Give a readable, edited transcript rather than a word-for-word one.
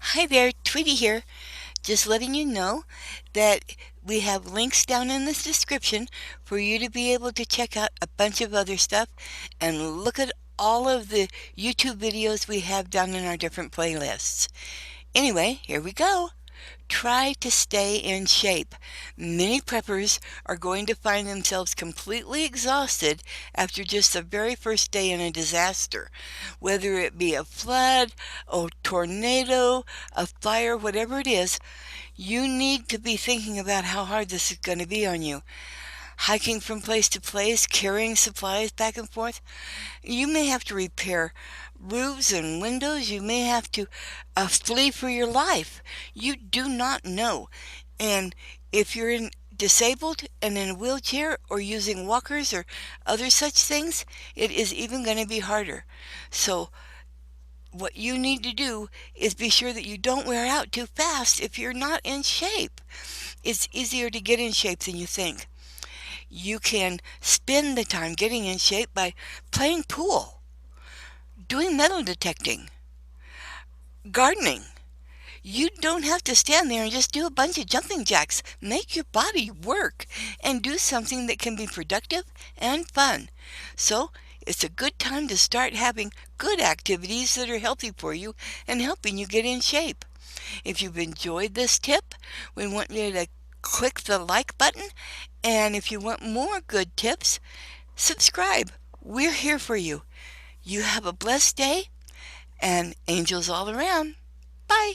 Hi there, Tweetie here. Just letting you know that we have links down in this description for you to be able to check out a bunch of other stuff and look at all of the YouTube videos we have down in our different playlists. Anyway, here we go. Try to stay in shape. Many preppers are going to find themselves completely exhausted after just the very first day in a disaster, whether it be a flood, a tornado, a fire, whatever it is. You need to be thinking about how hard this is going to be on you. Hiking from place to place, carrying supplies back and forth. You may have to repair roofs and windows. You may have to flee for your life. You do not know. And if you're disabled and in a wheelchair or using walkers or other such things, it is even going to be harder. So what you need to do is be sure that you don't wear out too fast if you're not in shape. It's easier to get in shape than you think. You can spend the time getting in shape by playing pool, doing metal detecting, gardening. You don't have to stand there and just do a bunch of jumping jacks. Make your body work and do something that can be productive and fun. So it's a good time to start having good activities that are healthy for you and helping you get in shape. If you've enjoyed this tip, we want you to click the like button. And if you want more good tips, subscribe. We're here for you. You have a blessed day and angels all around. Bye.